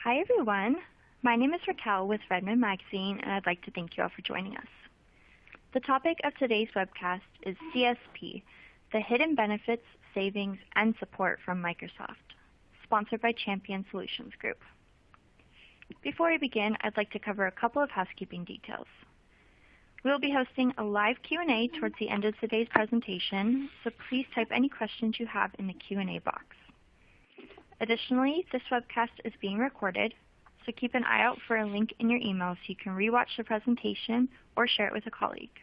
Hi, everyone. My name is Raquel with Redmond Magazine, and I'd like to thank you all for joining us. The topic of today's webcast is CSP, the hidden benefits, savings, and support from Microsoft, sponsored by Champion Solutions Group. Before we begin, I'd like to cover a couple of housekeeping details. We will be hosting a live Q&A towards the end of today's presentation, so please type any questions you have in the Q&A box. Additionally, this webcast is being recorded, so keep an eye out for a link in your email so you can rewatch the presentation or share it with a colleague.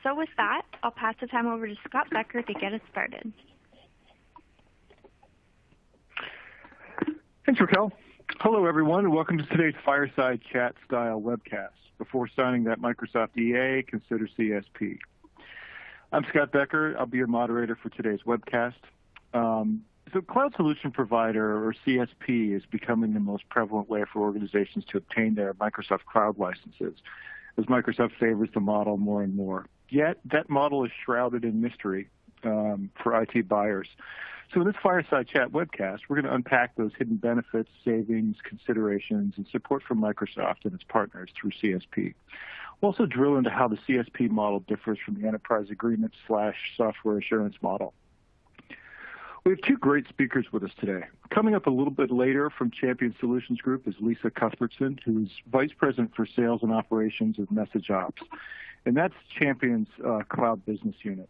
So with that, I'll pass the time over to Scott Becker to get us started. Thanks, Raquel. Hello, everyone, and welcome to today's Fireside Chat-style webcast. Before signing that Microsoft EA, consider CSP. I'm Scott Becker. I'll be your moderator for today's webcast. So cloud solution provider, or CSP, is becoming the most prevalent way for organizations to obtain their Microsoft cloud licenses, as Microsoft favors the model more and more. Yet, that model is shrouded in mystery for IT buyers. So in this Fireside Chat webcast, we're going to unpack those hidden benefits, savings, considerations, and support from Microsoft and its partners through CSP. We'll also drill into how the CSP model differs from the enterprise agreement / software assurance model. We have two great speakers with us today. Coming up a little bit later from Champion Solutions Group is Lisa Cuthbertson, who is Vice President for Sales and Operations of MessageOps, and that's Champion's cloud business unit.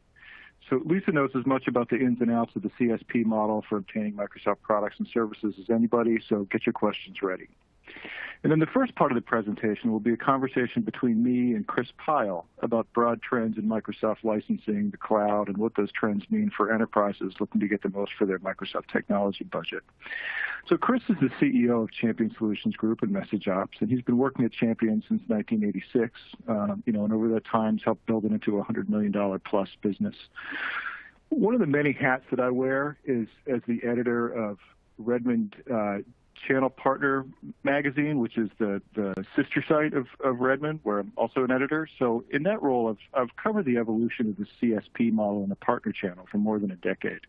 So Lisa knows as much about the ins and outs of the CSP model for obtaining Microsoft products and services as anybody, so get your questions ready. And then the first part of the presentation will be a conversation between me and Chris Pyle about broad trends in Microsoft licensing, the cloud, and what those trends mean for enterprises looking to get the most for their Microsoft technology budget. So Chris is the CEO of Champion Solutions Group and MessageOps, and he's been working at Champion since 1986, and over that time has helped build it into a $100 million plus business. One of the many hats that I wear is as the editor of Redmond Channel Partner magazine, which is the sister site of Redmond, where I'm also an editor. So in that role, I've covered the evolution of the CSP model in the partner channel for more than a decade.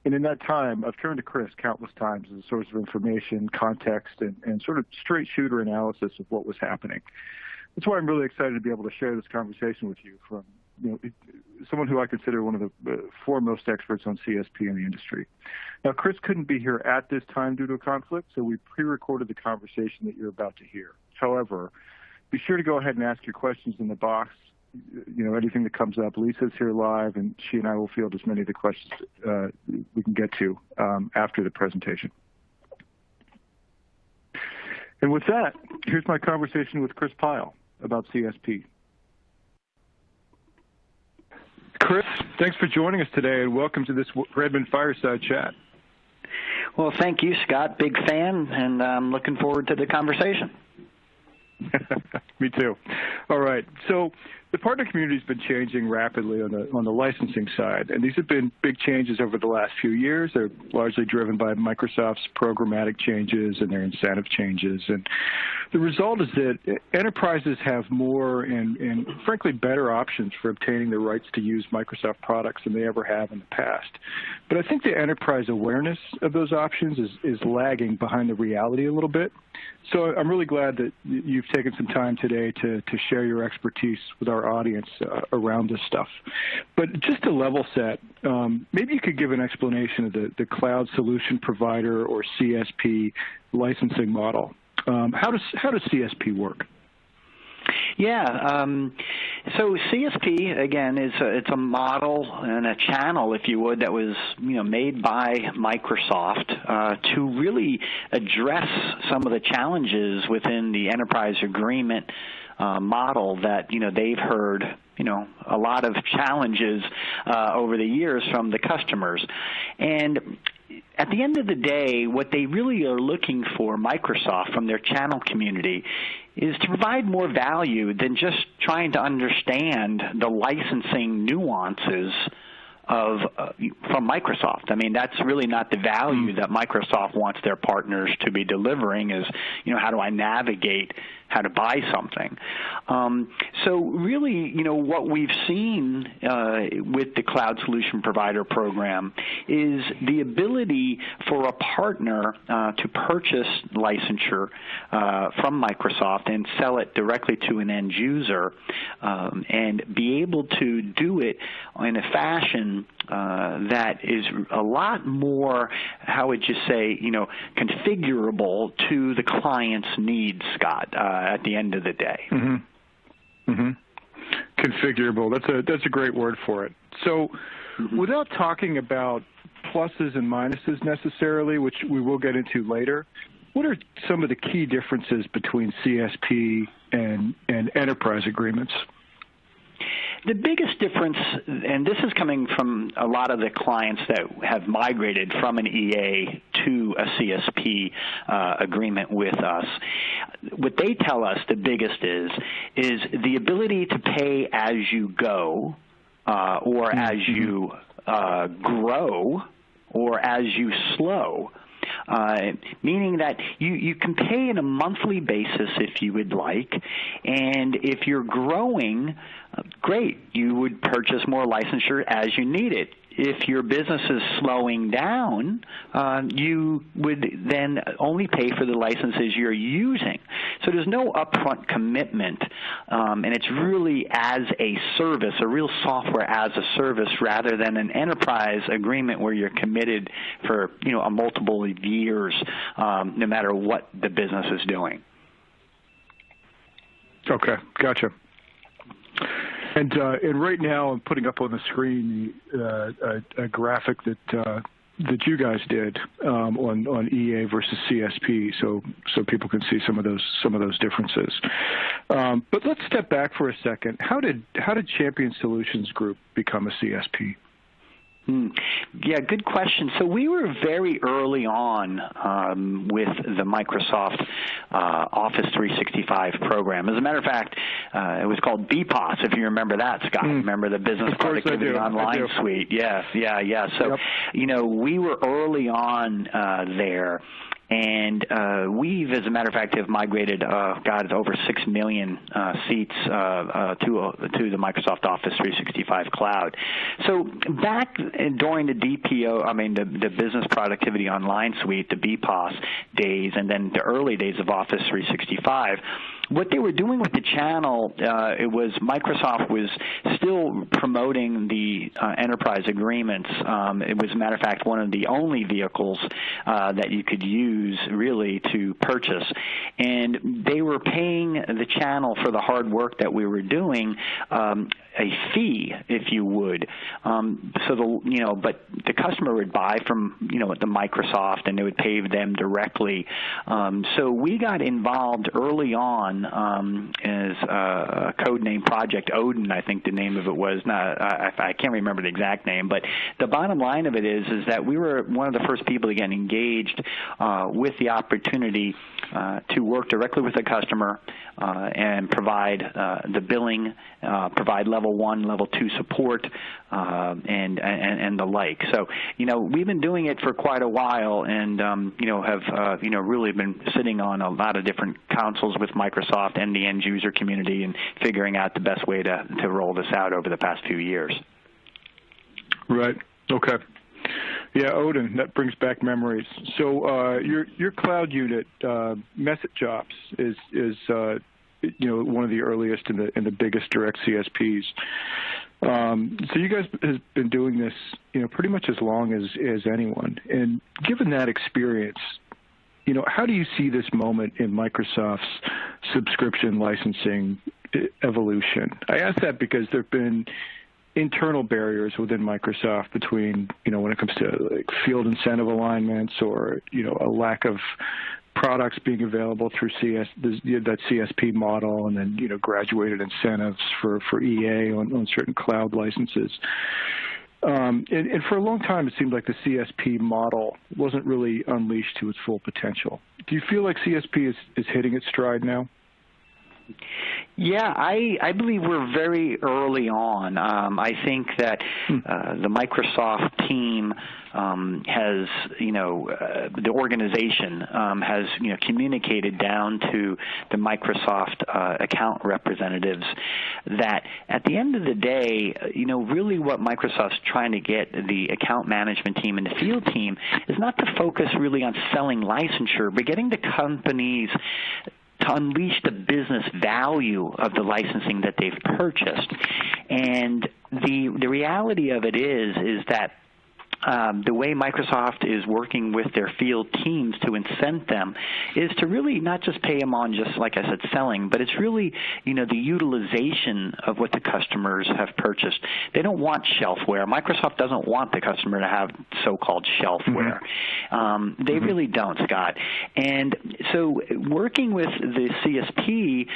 And in that time, I've turned to Chris countless times as a source of information, context, and sort of straight shooter analysis of what was happening. That's why I'm really excited to be able to share this conversation with you from someone who I consider one of the foremost experts on CSP in the industry. Now, Chris couldn't be here at this time due to a conflict, so we pre-recorded the conversation that you're about to hear. However, be sure to go ahead and ask your questions in the box. Anything that comes up. Lisa's here live, and she and I will field as many of the questions we can get to after the presentation. And with that, here's my conversation with Chris Pyle about CSP. Chris, thanks for joining us today, and welcome to this Redmond Fireside Chat. Well, thank you, Scott. Big fan, and I'm looking forward to the conversation. Me too. All right. So the partner community has been changing rapidly on the licensing side, and these have been big changes over the last few years. They're largely driven by Microsoft's programmatic changes and their incentive changes. And the result is that enterprises have more and frankly, better options for obtaining the rights to use Microsoft products than they ever have in the past. But I think the enterprise awareness of those options is lagging behind the reality a little bit. So I'm really glad that you've taken some time today to share your expertise with our audience around this stuff. But just to level set, maybe you could give an explanation of the cloud solution provider or CSP licensing model. How does CSP work? Yeah, so CSP, again, it's a model and a channel, if you would, that was made by Microsoft to really address some of the challenges within the enterprise agreement model that they've heard a lot of challenges over the years from the customers. And at the end of the day, what they really are looking for, Microsoft, from their channel community, is to provide more value than just trying to understand the licensing nuances from Microsoft. I mean, that's really not the value that Microsoft wants their partners to be delivering is, how do I navigate how to buy something. So really, what we've seen with the Cloud Solution Provider Program is the ability for a partner to purchase licensure from Microsoft and sell it directly to an end user and be able to do it in a fashion that is a lot more, how would you say, configurable to the client's needs, Scott, at the end of the day. Mm-hmm. Mm-hmm. Configurable. That's a great word for it. So without talking about pluses and minuses necessarily, which we will get into later, what are some of the key differences between CSP and enterprise agreements? The biggest difference, and this is coming from a lot of the clients that have migrated from an EA to a CSP agreement with us, what they tell us the biggest is the ability to pay as you go or as you grow or as you slow. Meaning that you can pay on a monthly basis if you would like, and if you're growing, great, you would purchase more licensure as you need it. If your business is slowing down, you would then only pay for the licenses you're using. So there's no upfront commitment, and it's really as a service, a real software as a service, rather than an enterprise agreement where you're committed for a multiple years, no matter what the business is doing. Okay, gotcha. And right now, I'm putting up on the screen a graphic that you guys did on EA versus CSP, so people can see some of those differences. But let's step back for a second. How did Champion Solutions Group become a CSP? Yeah, good question. So we were very early on with the Microsoft Office 365 program. As a matter of fact, it was called BPOS, if you remember that, Scott. Remember the Business Productivity Online Suite? Yes, yeah. So, we were early on there. And we've, as a matter of fact, have migrated, over 6 million seats to the Microsoft Office 365 Cloud. So back during the the Business Productivity Online Suite, the BPOS days, and then the early days of Office 365, what they were doing with the channel, it was Microsoft was still promoting the enterprise agreements. It was, as a matter of fact, one of the only vehicles that you could use really to purchase. And they were paying the channel for the hard work that we were doing a fee, if you would. But the customer would buy from, the Microsoft, and they would pay them directly. So we got involved early on as a code name Project Odin, I think the name of it was. I can't remember the exact name, but the bottom line of it is that we were one of the first people to get engaged with the opportunity to work directly with the customer and provide the billing, provide level 1, level 2 support, and the like. So, we've been doing it for quite a while, and have really been sitting on a lot of different councils with Microsoft and the end user community, and figuring out the best way to roll this out over the past few years. Right. Okay. Yeah, Odin, that brings back memories. So your cloud unit, MessageOps, is one of the earliest and the biggest direct CSPs. So you guys have been doing this, pretty much as long as anyone. And given that experience, how do you see this moment in Microsoft's subscription licensing evolution? I ask that because there have been internal barriers within Microsoft between, when it comes to field incentive alignments or, a lack of products being available through that CSP model, and then, graduated incentives for EA on certain cloud licenses. And for a long time, it seemed like the CSP model wasn't really unleashed to its full potential. Do you feel like CSP is hitting its stride now? Yeah, I believe we're very early on. I think that the Microsoft team has, the organization has, communicated down to the Microsoft account representatives that at the end of the day, really what Microsoft's trying to get the account management team and the field team is not to focus really on selling licensure, but getting the companies to unleash the business value of the licensing that they've purchased. And the reality of it is that the way Microsoft is working with their field teams to incent them is to really not just pay them on just, like I said, selling, but it's really, the utilization of what the customers have purchased. They don't want shelfware. Microsoft doesn't want the customer to have so-called shelfware. They really don't, Scott. And so working with the CSP,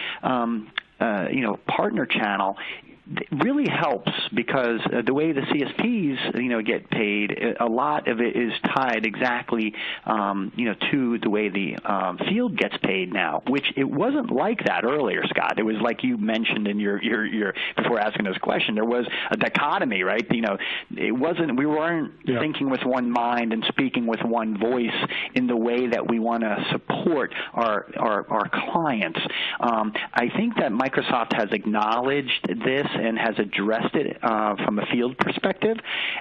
partner channel, really helps because the way the CSPs, get paid, a lot of it is tied exactly, to the way the field gets paid now, which it wasn't like that earlier, Scott. It was like you mentioned in your before asking this question, there was a dichotomy, right? It wasn't, we weren't thinking with one mind and speaking with one voice in the way that we want to support our clients. I think that Microsoft has acknowledged this and has addressed it from a field perspective.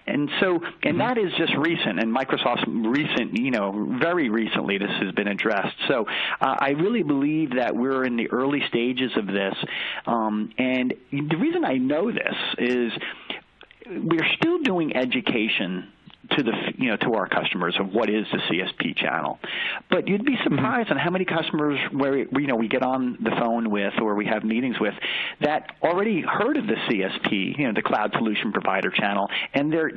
And so, and that is just recent, and Microsoft's recent, very recently this has been addressed. So I really believe that we're in the early stages of this. And the reason I know this is we're still doing education to to our customers of what is the CSP channel. But you'd be surprised on how many customers where we get on the phone with or we have meetings with that already heard of the CSP, the cloud solution provider channel, and they're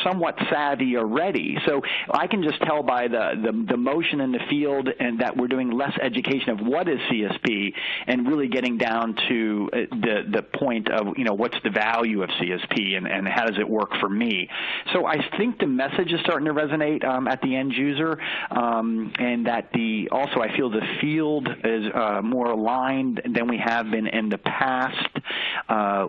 somewhat savvy already. So I can just tell by the motion in the field and that we're doing less education of what is CSP and really getting down to the point of what's the value of CSP and how does it work for me. So I think the message is starting to resonate at the end user, and that also I feel the field is more aligned than we have been in the past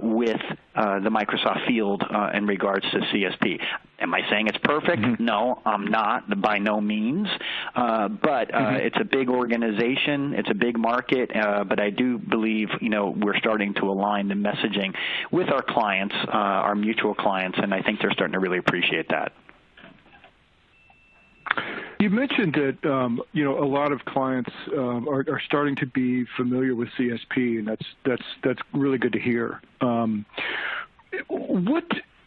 with the Microsoft field in regards to CSP. Am I saying it's perfect? No, I'm not, by no means. But it's a big organization, it's a big market, but I do believe, we're starting to align the messaging with our clients, our mutual clients, and I think they're starting to really appreciate that. You mentioned that a lot of clients are starting to be familiar with CSP, and that's really good to hear.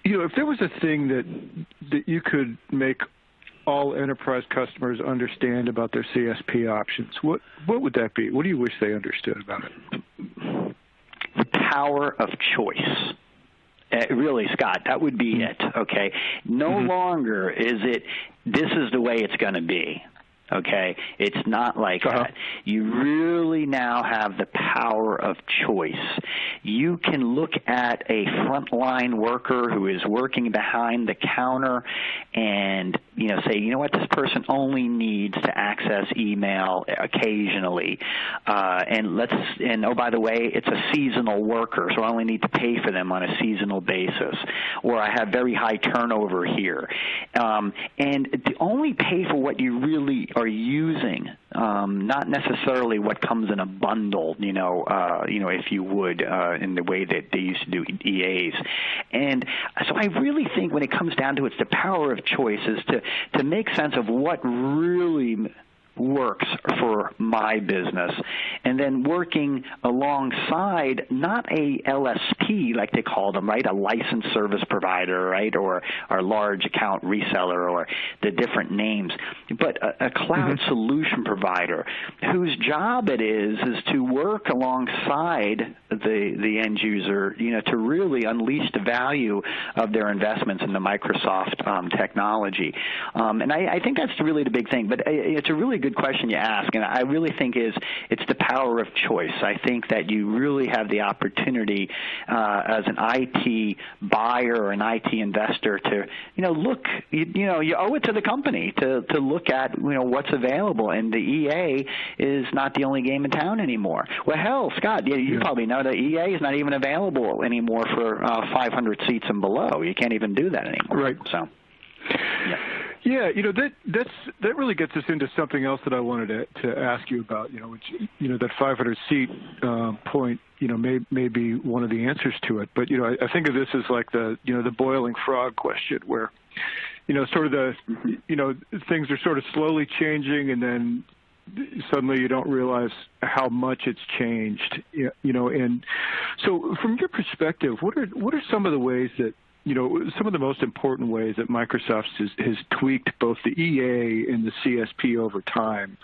If there was a thing that you could make all enterprise customers understand about their CSP options, what would that be? What do you wish they understood about it? The power of choice. Really, Scott, that would be it, okay? No longer is it, this is the way it's going to be, okay? It's not like that. You really now have the power of choice. You can look at a frontline worker who is working behind the counter and, say, this person only needs to access email occasionally. And oh, by the way, it's a seasonal worker, so I only need to pay for them on a seasonal basis. Or I have very high turnover here. And to only pay for what you really are using, not necessarily what comes in a bundle, if you would, in the way that they used to do EAs. And so I really think when it comes down to it, it's the power of choice is to make sense of what really works for my business, and then working alongside not a LSP like they call them, right, a licensed service provider, right, or large account reseller or the different names, but a cloud solution provider whose job it is to work alongside the end user, to really unleash the value of their investments in the Microsoft technology. And I think that's really the big thing, but it's a really good good question you ask, and I really think it's the power of choice. I think that you really have the opportunity as an IT buyer or an IT investor to, look, you owe it to the company to look at, what's available, and the EA is not the only game in town anymore. Well, hell, Scott, you probably know that EA is not even available anymore for 500 seats and below. You can't even do that anymore. Right. So, yeah. Yeah, that really gets us into something else that I wanted to ask you about. Which that 500 seat point, may be one of the answers to it. But I think of this as like the boiling frog question, where sort of the things are sort of slowly changing, and then suddenly you don't realize how much it's changed. And so from your perspective, what are some of the ways that some of the most important ways that Microsoft has tweaked both the EA and the CSP over time,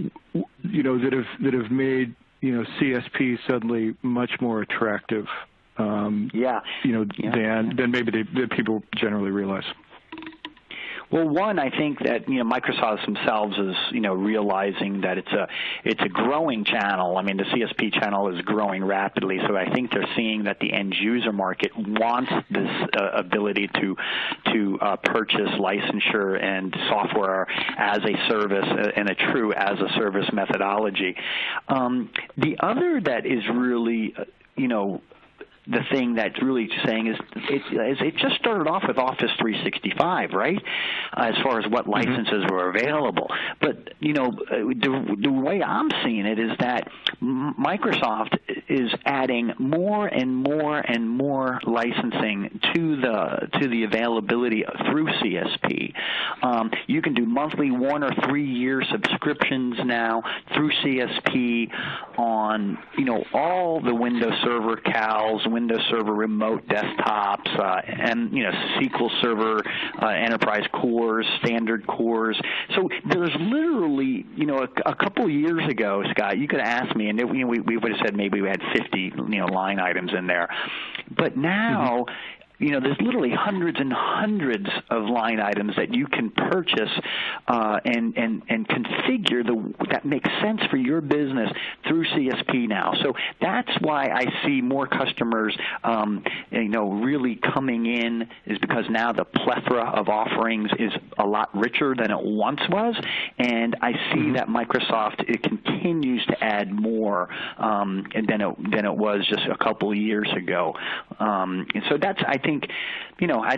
that have made CSP suddenly much more attractive, than maybe that people generally realize. Well, one, I think that Microsoft themselves is realizing that it's a growing channel. I mean, the CSP channel is growing rapidly, so I think they're seeing that the end user market wants this ability to purchase licensure and software as a service and a true as a service methodology. The other that is really the thing that's really saying is it just started off with Office 365, right? As far as what licenses were available. But, the way I'm seeing it is that Microsoft is adding more and more and more licensing to the availability through CSP. You can do monthly 1 or 3 year subscriptions now through CSP on, all the Windows Server CALs, Windows Server remote desktops, and SQL Server enterprise cores, standard cores. So there's literally, a couple years ago, Scott, you could ask me, and we would have said maybe we had 50, line items in there. But now, there's literally hundreds and hundreds of line items that you can purchase and configure that makes sense for your business through CSP now. So that's why I see more customers, really coming in, is because now the plethora of offerings is a lot richer than it once was, and I see that Microsoft continues to add more than it was just a couple of years ago. And so I think,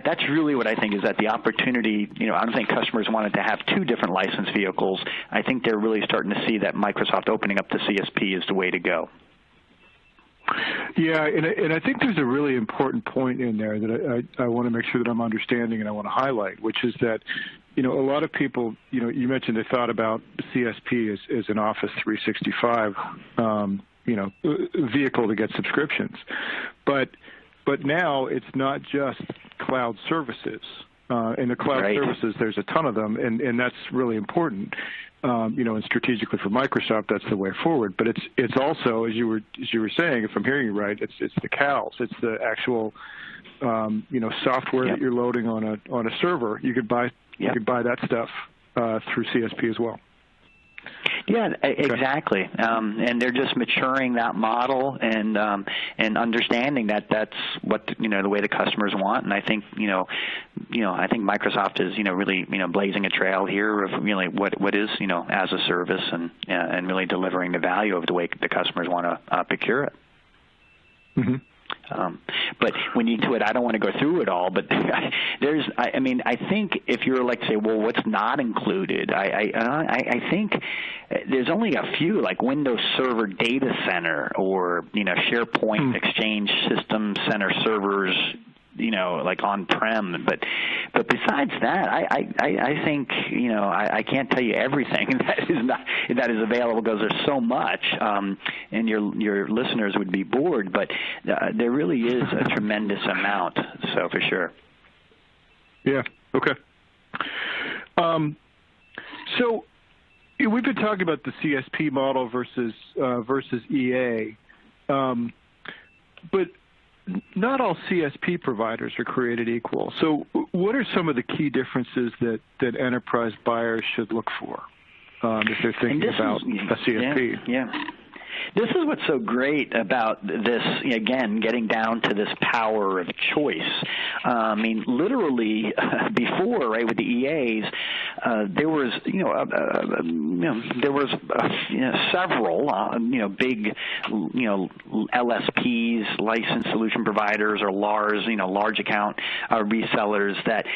that's really what I think is that the opportunity, I don't think customers wanted to have two different license vehicles. I think they're really starting to see that Microsoft opening up the CSP is the way to go. Yeah, and I think there's a really important point in there that I want to make sure that I'm understanding and I want to highlight, which is that, a lot of people, you mentioned they thought about CSP as an Office 365, vehicle to get subscriptions. But now it's not just cloud services. In the cloud services, there's a ton of them, and that's really important. And strategically for Microsoft, that's the way forward. But it's also, as you were saying, if I'm hearing you right, it's the CALs, it's the actual software that you're loading on a server. You could buy that stuff through CSP as well. Yeah, exactly. And they're just maturing that model and understanding that that's what the way the customers want. And I think I think Microsoft is really blazing a trail here of really what is as a service and really delivering the value of the way the customers want to procure it. Mm-hmm. But when you do it, I don't want to go through it all, but I think if you're like, say, well, what's not included, I think there's only a few, like Windows Server Data Center or, SharePoint Exchange System Center servers, like on-prem. But besides that, I think, I can't tell you everything that is available because there's so much, and your listeners would be bored. But there really is a tremendous amount. So for sure. Yeah. Okay. So we've been talking about the CSP model versus EA, but not all CSP providers are created equal. So what are some of the key differences that enterprise buyers should look for? if they're thinking about a CSP. Yeah. This is what's so great about this, again, getting down to this power of choice. I mean, literally before, right, with the EAs, there was, several, big, LSPs, licensed solution providers, or LARs, large account resellers that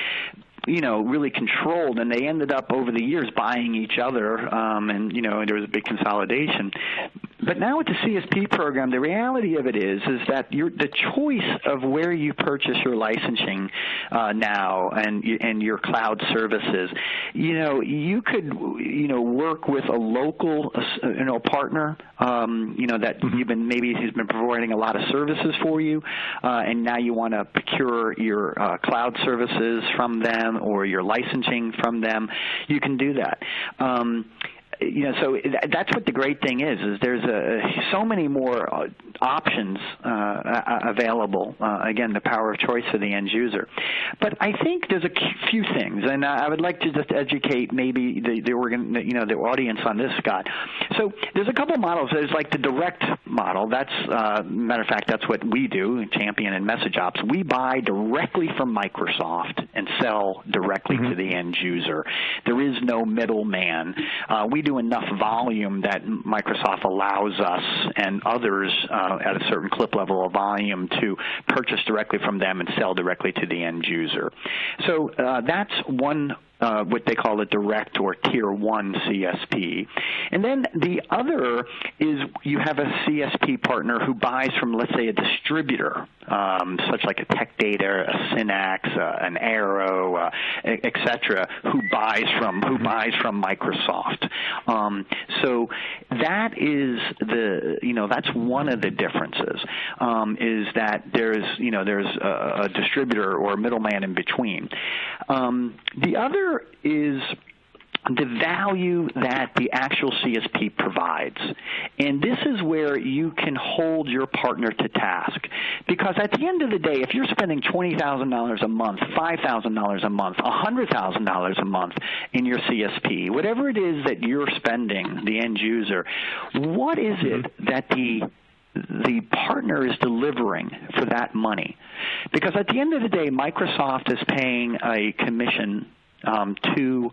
really controlled, and they ended up over the years buying each other, and there was a big consolidation. But now with the CSP program, the reality of it is that the choice of where you purchase your licensing now and your cloud services, you could work with a local partner, that he's been providing a lot of services for you, and now you want to procure your cloud services from them or your licensing from them. You can do that. So that's what the great thing is there's so many more options available. Again, the power of choice for the end user. But I think there's a few things, and I would like to just educate maybe the audience on this, Scott. So there's a couple models. There's like the direct model. That's matter of fact, that's what we do, Champion and MessageOps. We buy directly from Microsoft and sell directly to the end user. There is no middleman. We do enough volume that Microsoft allows us and others at a certain clip level of volume to purchase directly from them and sell directly to the end user. So that's one what they call a direct or tier 1 CSP. And then the other is you have a CSP partner who buys from, let's say, a distributor, such like a Tech Data, a Synapse, an Arrow, et cetera, who buys from Microsoft. So that is that's one of the differences, is that there's a distributor or a middleman in between. The other is the value that the actual CSP provides. And this is where you can hold your partner to task. Because at the end of the day, if you're spending $20,000 a month, $5,000 a month, $100,000 a month in your CSP, whatever it is that you're spending, the end user, what is it that the partner is delivering for that money? Because at the end of the day, Microsoft is paying a commission to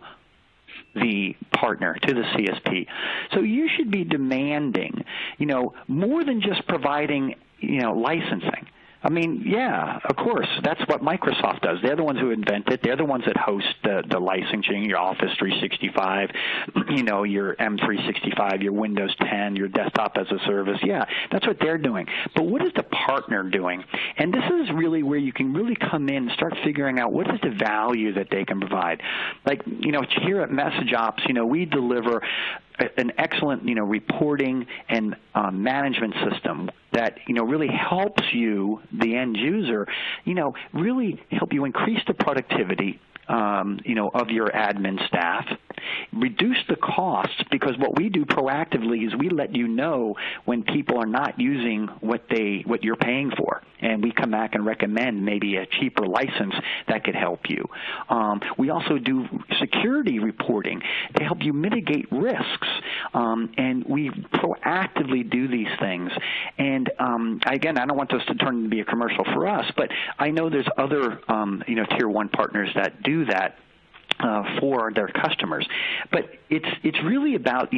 the partner, to the CSP. So you should be demanding, more than just providing, licensing. I mean, yeah, of course, that's what Microsoft does. They're the ones who invent it. They're the ones that host the licensing, your Office 365, your M365, your Windows 10, your desktop as a service. Yeah, that's what they're doing. But what is the partner doing? And this is really where you can really come in and start figuring out what is the value that they can provide. Like, here at MessageOps, we deliver an excellent, reporting and management system that, really helps you, the end user, really help you increase the productivity, of your admin staff, reduce the costs, because what we do proactively is we let you know when people are not using what you're paying for, and we come back and recommend maybe a cheaper license that could help you. We also do security reporting to help you mitigate risks, and we proactively do these things. And again, I don't want this to turn into be a commercial for us, but I know there's other tier 1 partners that do that for their customers. But it's really about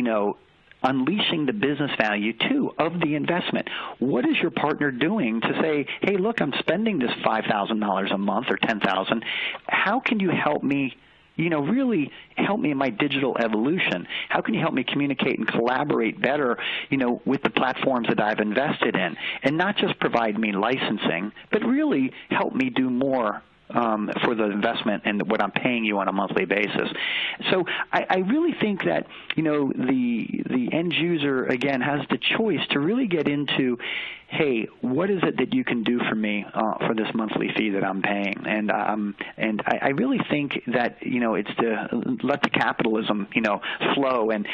unleashing the business value too of the investment. What is your partner doing to say, hey, look, I'm spending this $5,000 a month or $10,000. How can you help me? Really help me in my digital evolution. How can you help me communicate and collaborate better, with the platforms that I've invested in, and not just provide me licensing, but really help me do more for the investment and what I'm paying you on a monthly basis. So I really think that, the end user, again, has the choice to really get into, hey, what is it that you can do for me for this monthly fee that I'm paying? And I really think that, it's to let the capitalism, flow and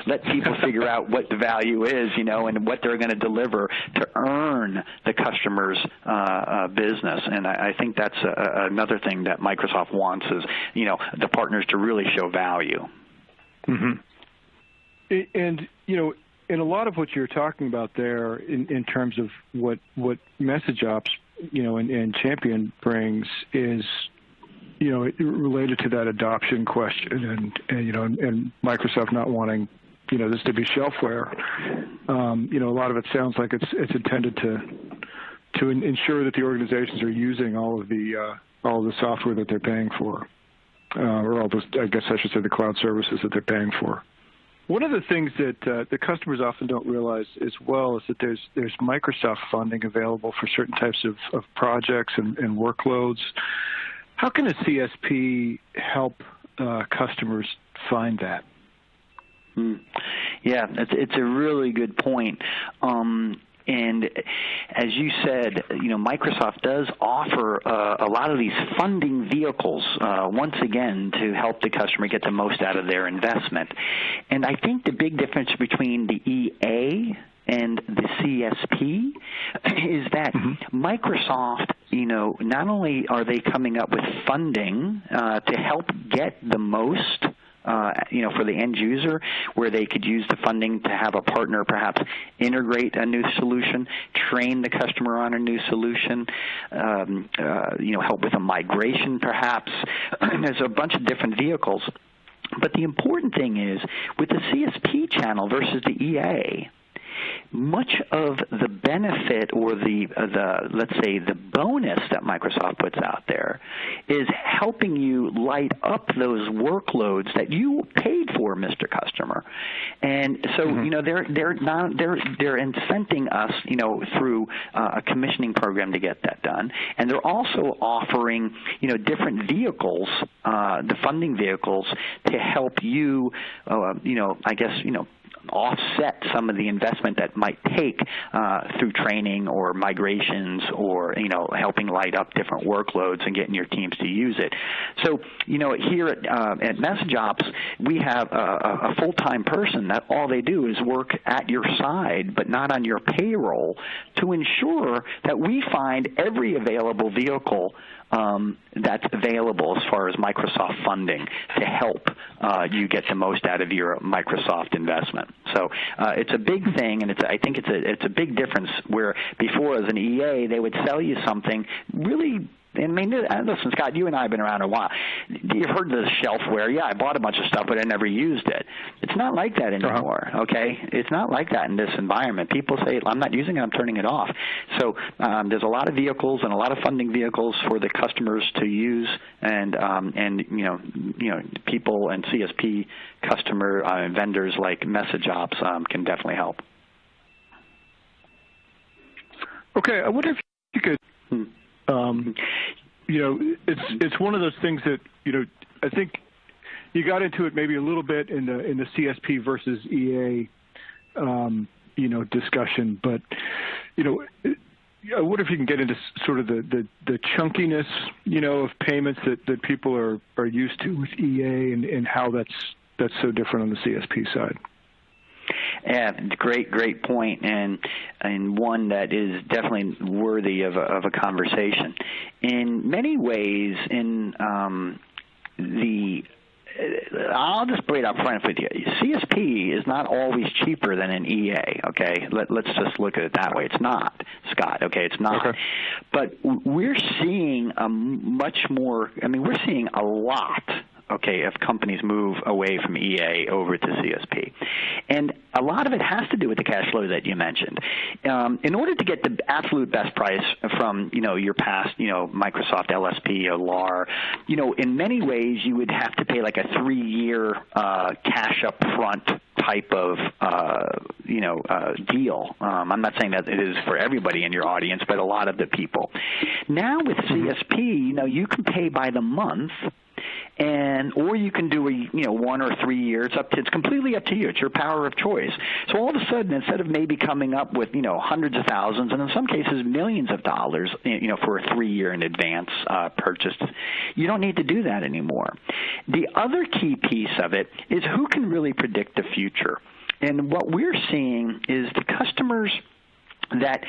let people figure out what the value is, and what they're going to deliver to earn the customer's business. And I think that's another thing that Microsoft wants is, the partners to really show value. Mm-hmm. And in a lot of what you're talking about there, in terms of what MessageOps, and Champion brings is, related to that adoption question, and Microsoft not wanting, this to be shelfware. A lot of it sounds like it's intended to ensure that the organizations are using all of the software that they're paying for, or all those, I guess I should say, the cloud services that they're paying for. One of the things that the customers often don't realize as well is that there's Microsoft funding available for certain types of projects and workloads. How can a CSP help customers find that? Yeah, it's a really good point. And as you said, Microsoft does offer a lot of these funding vehicles, once again, to help the customer get the most out of their investment. And I think the big difference between the EA and the CSP is that Microsoft, not only are they coming up with funding to help get the most, for the end user, where they could use the funding to have a partner perhaps integrate a new solution, train the customer on a new solution, help with a migration perhaps. There's a bunch of different vehicles. But the important thing is, with the CSP channel versus the EA, much of the benefit or the let's say the bonus that Microsoft puts out there is helping you light up those workloads that you paid for, Mr. Customer. And so they're incenting us through a commissioning program to get that done, and they're also offering different vehicles, the funding vehicles, to help you offset some of the investment that might take through training or migrations or helping light up different workloads and getting your teams to use it. So here at MessageOps, we have a full-time person that all they do is work at your side but not on your payroll to ensure that we find every available vehicle that's available as far as Microsoft funding to help you get the most out of your Microsoft investment. So it's a big thing, and I think it's a big difference where before as an EA they would sell you something really. I mean, listen, Scott, you and I have been around a while. You've heard of the shelfware. Yeah, I bought a bunch of stuff, but I never used it. It's not like that anymore, okay? It's not like that in this environment. People say, I'm not using it, I'm turning it off. So there's a lot of vehicles and a lot of funding vehicles for the customers to use, and people and CSP customer vendors like MessageOps can definitely help. Okay, I wonder if you could... it's one of those things that I think you got into it maybe a little bit in the CSP versus EA discussion, but I wonder if you can get into sort of the chunkiness of payments that people are used to with EA and how that's so different on the CSP side. Yeah, great point, and one that is definitely worthy of a conversation. In many ways, I'll just put it up front with you. CSP is not always cheaper than an EA, okay? Let's just look at it that way. It's not, Scott, okay? It's not. Okay. But we're seeing we're seeing a lot, okay, if companies move away from EA over to CSP. And a lot of it has to do with the cash flow that you mentioned. In order to get the absolute best price from, your past, Microsoft LSP or LAR, in many ways you would have to pay like a 3-year cash up front type of, deal. I'm not saying that it is for everybody in your audience, but a lot of the people. Now with CSP, you can pay by the month, or you can do 1 or 3 years. It's completely up to you. It's your power of choice. So all of a sudden, instead of maybe coming up with hundreds of thousands and in some cases millions of dollars, for a 3-year in advance purchase, you don't need to do that anymore. The other key piece of it is who can really predict the future. And what we're seeing is the customers that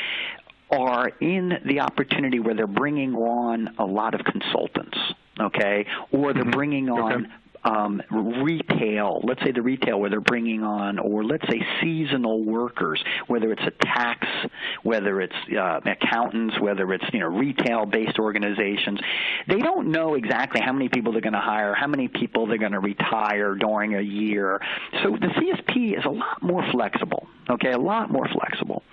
are in the opportunity where they're bringing on a lot of consultants, okay, or they're bringing on retail, let's say the retail where they're bringing on, or let's say seasonal workers, whether it's a tax, whether it's accountants, whether it's retail-based organizations, they don't know exactly how many people they're going to hire, how many people they're going to retire during a year. So the CSP is a lot more flexible, okay, a lot more flexible.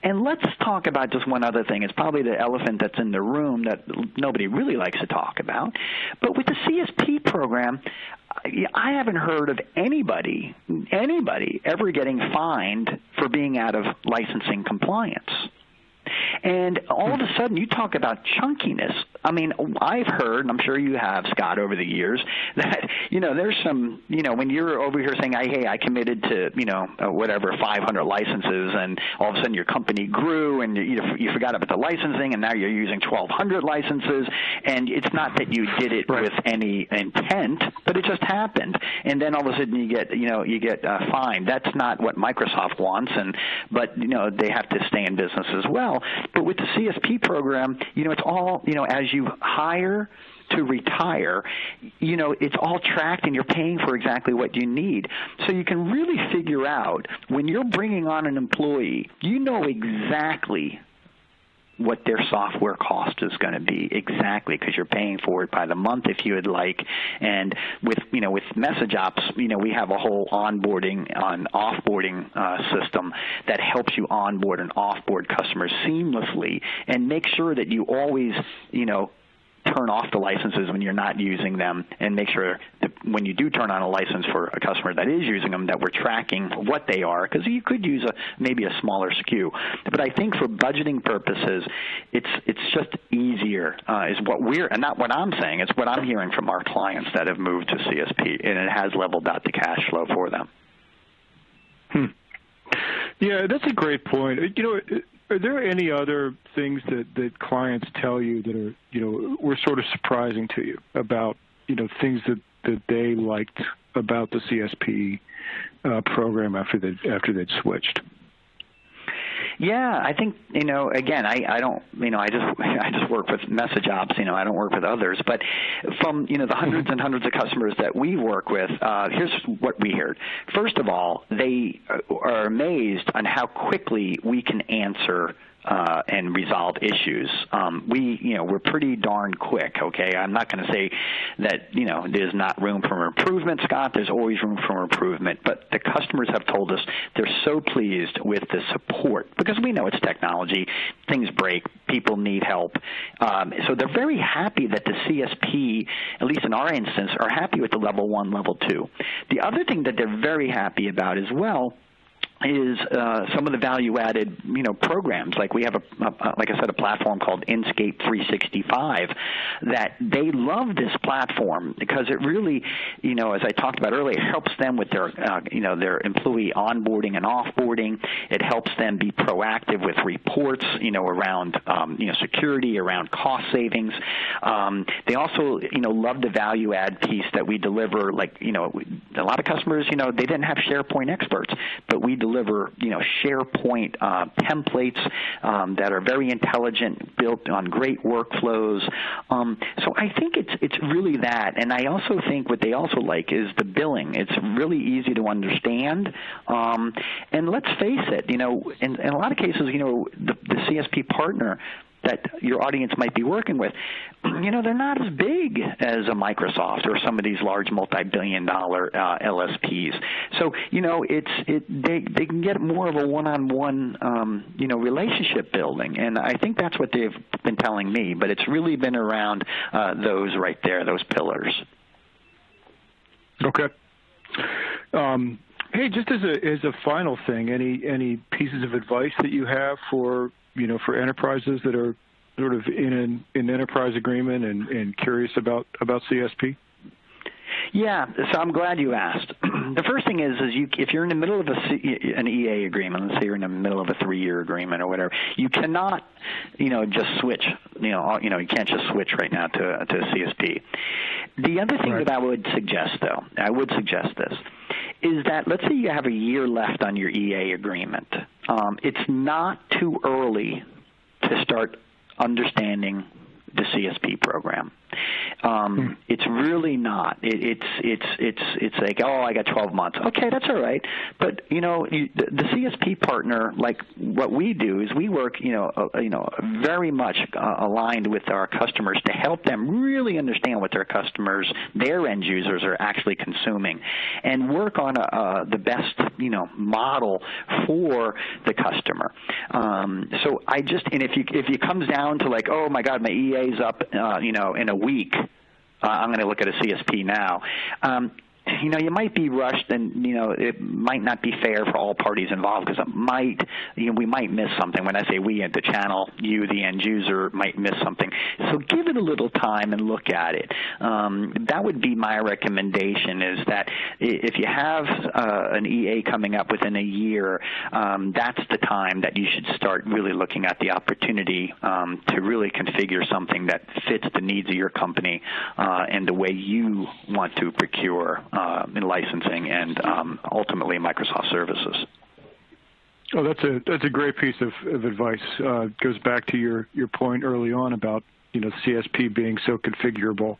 And let's talk about just one other thing. It's probably the elephant that's in the room that nobody really likes to talk about. But with the CSP program, I haven't heard of anybody ever getting fined for being out of licensing compliance. And all of a sudden, you talk about chunkiness. I mean, I've heard, and I'm sure you have, Scott, over the years, that, there's some, when you're over here saying, hey, I committed to, 500 licenses, and all of a sudden your company grew, and you forgot about the licensing, and now you're using 1,200 licenses, and it's not that you did it with any intent, but it just happened. And then all of a sudden you get fined. That's not what Microsoft wants, but they have to stay in business as well. But with the CSP program, it's all, as you hire to retire, it's all tracked and you're paying for exactly what you need. So you can really figure out when you're bringing on an employee, you know exactly what their software cost is going to be exactly, because you're paying for it by the month if you would like. And with MessageOps, we have a whole onboarding and offboarding system that helps you onboard and offboard customers seamlessly and make sure that you always, turn off the licenses when you're not using them, and make sure that when you do turn on a license for a customer that is using them, that we're tracking what they are, because you could use maybe a smaller SKU. But I think for budgeting purposes, it's just easier is what and not what I'm saying, it's what I'm hearing from our clients that have moved to CSP, and it has leveled out the cash flow for them. Yeah, that's a great point. Are there any other things that clients tell you that are, were sort of surprising to you about, things that they liked about the CSP program after they'd switched? Yeah, I think, again, I don't, I just work with MessageOps, I don't work with others, but from, the hundreds and hundreds of customers that we work with, here's what we heard. First of all, they are amazed on how quickly we can answer and resolve issues. We're pretty darn quick, okay? I'm not going to say that, there's not room for improvement, Scott. There's always room for improvement. But the customers have told us they're so pleased with the support, because we know it's technology. Things break. People need help. So they're very happy that the CSP, at least in our instance, are happy with the level 1, level 2. The other thing that they're very happy about as well is some of the value-added, programs. Like we have like I said, a platform called Inscape 365 that they love this platform because it really, as I talked about earlier, helps them with their, their employee onboarding and offboarding. It helps them be proactive with reports, around, security, around cost savings. They also, love the value-add piece that we deliver. Like, a lot of customers, they didn't have SharePoint experts, but we deliver, SharePoint templates that are very intelligent, built on great workflows. So I think it's really that. And I also think what they also like is the billing. It's really easy to understand. And let's face it, in a lot of cases, the CSP partner that your audience might be working with, they're not as big as a Microsoft or some of these large multi-billion-dollar LSPs. So, they can get more of a one-on-one, relationship building, and I think that's what they've been telling me. But it's really been around those right there, those pillars. Okay. Hey, just as a final thing, any pieces of advice that you have for enterprises that are sort of in an enterprise agreement and curious about CSP? Yeah, so I'm glad you asked. The first thing is if you're in the middle of an EA agreement, let's say you're in the middle of a 3-year agreement or whatever, you cannot, just switch. You can't just switch right now to a CSP. The other thing that I would suggest, though, this, is that let's say you have a year left on your EA agreement. It's not too early to start understanding the CSP program. It's really not. It's like, oh, I got 12 months. Okay, that's all right. But the CSP partner, like what we do is we work, very much aligned with our customers to help them really understand what their customers, their end users, are actually consuming, and work on the best, model for the customer. So if it comes down to like, oh my God, my EA's up, in a week. I'm going to look at a CSP now. You might be rushed, and it might not be fair for all parties involved because we might miss something. When I say we, at the channel, you, the end user, might miss something. So give it a little time and look at it. That would be my recommendation. Is that if you have an EA coming up within a year, that's the time that you should start really looking at the opportunity to really configure something that fits the needs of your company and the way you want to procure. In licensing and ultimately Microsoft services. Oh, that's a great piece of advice. Goes back to your point early on about CSP being so configurable,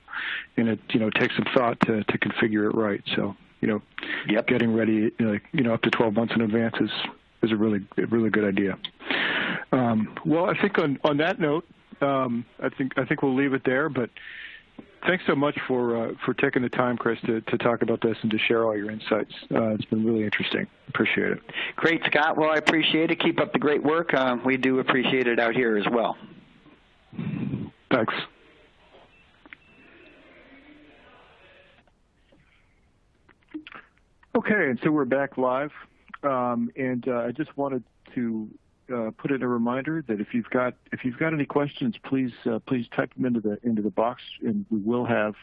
and it takes some thought to configure it right. So Yep. Getting ready up to 12 months in advance is a really good idea. Well, I think on that note, I think we'll leave it there, but. Thanks so much for taking the time, Chris, to talk about this and to share all your insights. It's been really interesting. Appreciate it. Great, Scott. Well, I appreciate it. Keep up the great work. We do appreciate it out here as well. Thanks. Okay, and so we're back live, and I just wanted to put in a reminder that if you've got any questions, please type them into the box, and we will have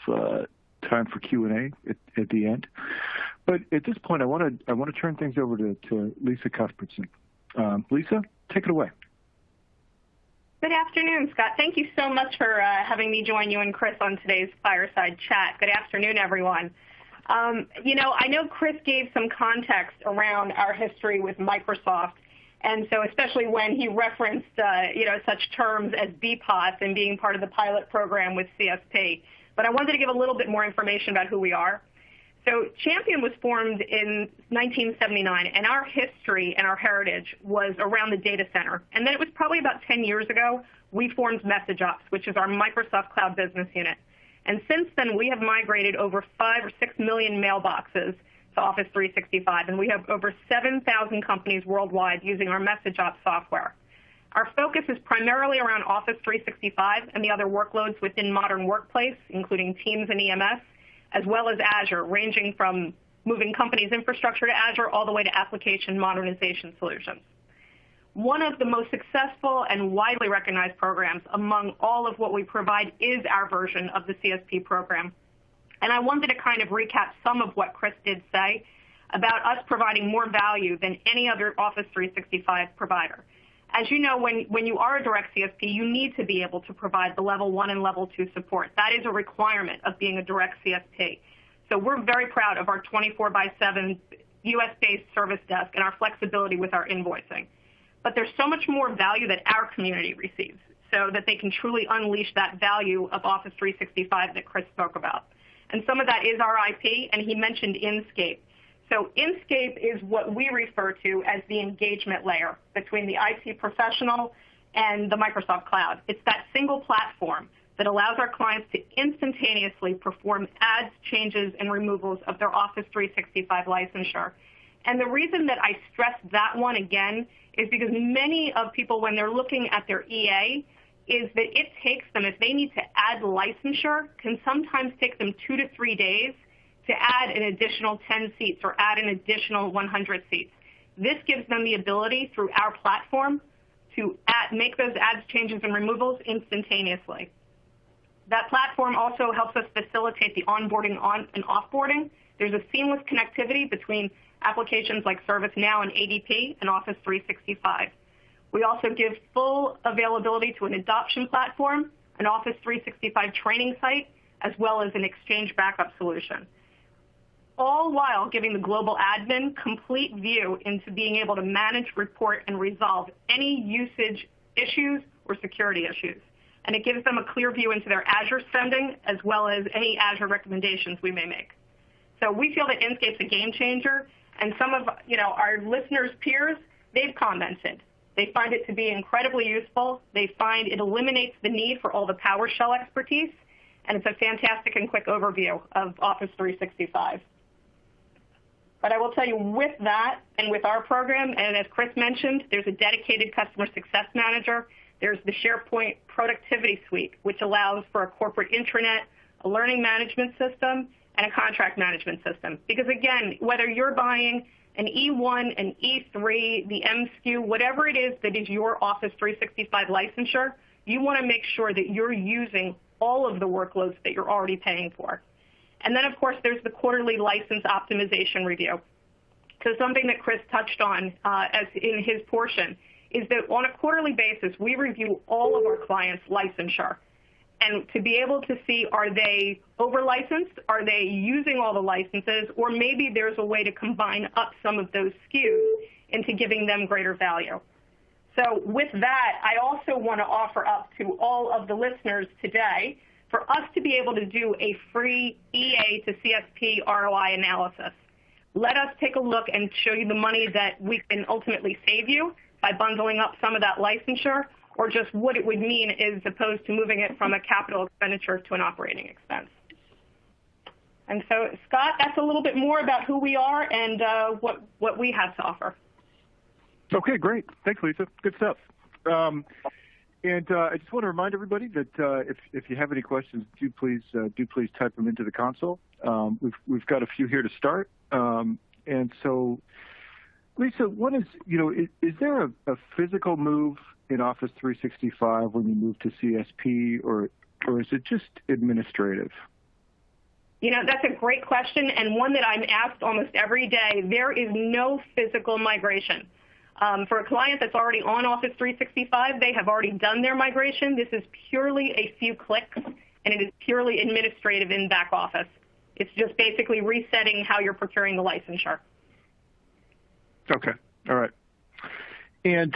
time for Q&A at the end. But at this point, I want to turn things over to Lisa Cuthbertson. Lisa, take it away. Good afternoon, Scott. Thank you so much for having me join you and Chris on today's Fireside Chat. Good afternoon, everyone. I know Chris gave some context around our history with Microsoft. And so especially when he referenced, such terms as BPOS and being part of the pilot program with CSP. But I wanted to give a little bit more information about who we are. So Champion was formed in 1979, and our history and our heritage was around the data center. And then it was probably about 10 years ago, we formed MessageOps, which is our Microsoft Cloud Business Unit. And since then, we have migrated over 5 or 6 million mailboxes to Office 365, and we have over 7,000 companies worldwide using our MessageOps software. Our focus is primarily around Office 365 and the other workloads within modern workplace, including Teams and EMS, as well as Azure, ranging from moving companies' infrastructure to Azure all the way to application modernization solutions. One of the most successful and widely recognized programs among all of what we provide is our version of the CSP program. And I wanted to kind of recap some of what Chris did say about us providing more value than any other Office 365 provider. As you know, when you are a direct CSP, you need to be able to provide the level 1 and level 2 support. That is a requirement of being a direct CSP. So we're very proud of our 24/7 US-based service desk and our flexibility with our invoicing. But there's so much more value that our community receives so that they can truly unleash that value of Office 365 that Chris spoke about. And some of that is our IP, and he mentioned Inscape. So Inscape is what we refer to as the engagement layer between the IT professional and the Microsoft Cloud. It's that single platform that allows our clients to instantaneously perform adds, changes, and removals of their Office 365 licensure. And the reason that I stress that one again is because many of people, when they're looking at their EA, is that it takes them, if they need to add licensure, can sometimes take them 2 to 3 days to add an additional 10 seats or add an additional 100 seats. This gives them the ability through our platform to make those adds, changes, and removals instantaneously. That platform also helps us facilitate the onboarding and offboarding. There's a seamless connectivity between applications like ServiceNow and ADP and Office 365. We also give full availability to an adoption platform, an Office 365 training site, as well as an Exchange backup solution, all while giving the global admin complete view into being able to manage, report, and resolve any usage issues or security issues. and it gives them a clear view into their Azure spending as well as any Azure recommendations we may make. So we feel that Inscape's a game changer, and some of our listeners' peers, they've commented. They find it to be incredibly useful. They find it eliminates the need for all the PowerShell expertise, and it's a fantastic and quick overview of Office 365. But I will tell you, with that and with our program, and as Chris mentioned, there's a dedicated customer success manager. There's the SharePoint Productivity Suite, which allows for a corporate intranet, a learning management system, and a contract management system. Because again, whether you're buying an E1, an E3, the MSKU, whatever it is that is your Office 365 licensure, you want to make sure that you're using all of the workloads that you're already paying for. And then, of course, there's the quarterly license optimization review. So something that Chris touched on as in his portion is that on a quarterly basis, we review all of our clients' licensure. And to be able to see, are they over-licensed? Are they using all the licenses? Or maybe there's a way to combine up some of those SKUs into giving them greater value. So with that, I also want to offer up to all of the listeners today for us to be able to do a free EA to CSP ROI analysis. Let us take a look and show you the money that we can ultimately save you by bundling up some of that licensure, or just what it would mean as opposed to moving it from a capital expenditure to an operating expense. And so, Scott, that's a little bit more about who we are and what we have to offer. Okay, great. Thanks, Lisa. Good stuff. And I just want to remind everybody that if you have any questions, do please type them into the console. We've got a few here to start. And so, Lisa, one is, is there a physical move in Office 365 when you move to CSP, or is it just administrative? That's a great question, and one that I'm asked almost every day. There is no physical migration. For a client that's already on Office 365, they have already done their migration. This is purely a few clicks, and it is purely administrative in back office. It's just basically resetting how you're procuring the licensure. Okay. All right. And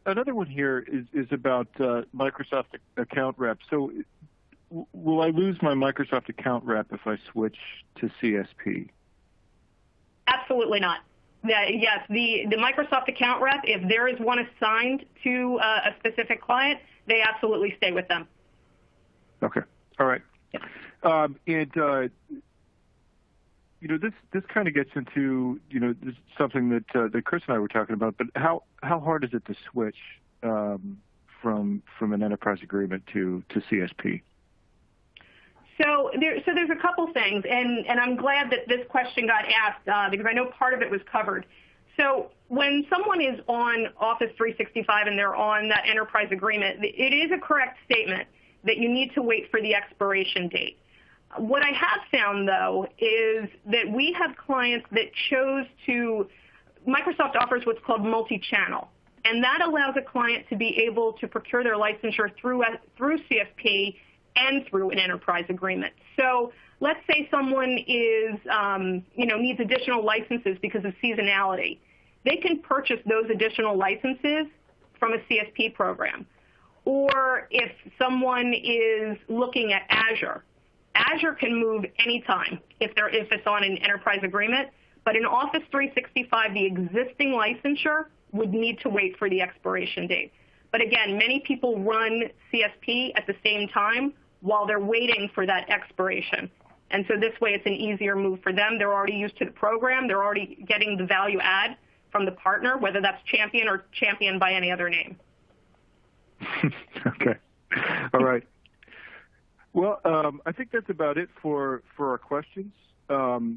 another one here is about Microsoft account rep. So will I lose my Microsoft account rep if I switch to CSP? Absolutely not. Yes, the Microsoft account rep, if there is one assigned to a specific client, they absolutely stay with them. Okay. All right. This kind of gets into, this is something that Chris and I were talking about, but how hard is it to switch from an enterprise agreement to CSP? So there's a couple things, and I'm glad that this question got asked because I know part of it was covered. So when someone is on Office 365 and they're on that enterprise agreement, it is a correct statement that you need to wait for the expiration date. What I have found, though, is that we have clients that chose to, Microsoft offers what's called multi-channel, and that allows a client to be able to procure their licensure through CSP and through an enterprise agreement. So let's say someone is, needs additional licenses because of seasonality. They can purchase those additional licenses from a CSP program. Or if someone is looking at Azure, Azure can move anytime if it's on an enterprise agreement, but in Office 365, the existing licensure would need to wait for the expiration date. But again, many people run CSP at the same time while they're waiting for that expiration. And so this way it's an easier move for them. They're already used to the program. They're already getting the value add from the partner, whether that's Champion or Champion by any other name. Okay. All right. Well, I think that's about it for our questions. Lisa,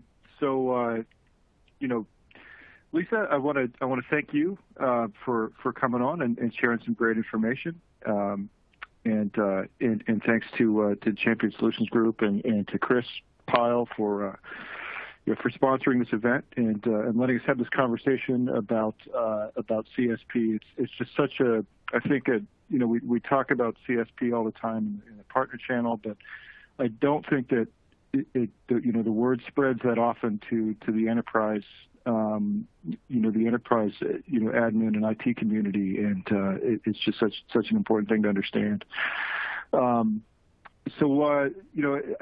I want to thank you for coming on and sharing some great information. And thanks to Champion Solutions Group and to Chris Pyle for sponsoring this event and letting us have this conversation about CSP. It's just such we talk about CSP all the time in the partner channel, but I don't think that the word spreads that often to the enterprise, admin and IT community, and it's just such an important thing to understand. I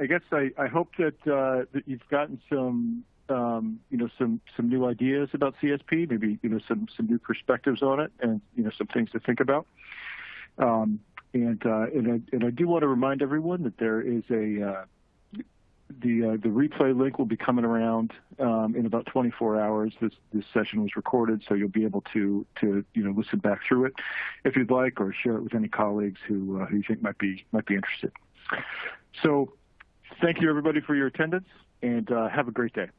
guess I hope that you've gotten some new ideas about CSP, maybe some new perspectives on it, and some things to think about. And I do want to remind everyone that there is the replay link will be coming around in about 24 hours. This session was recorded, so you'll be able to listen back through it if you'd like, or share it with any colleagues who you think might be interested. So, thank you everybody for your attendance, and have a great day.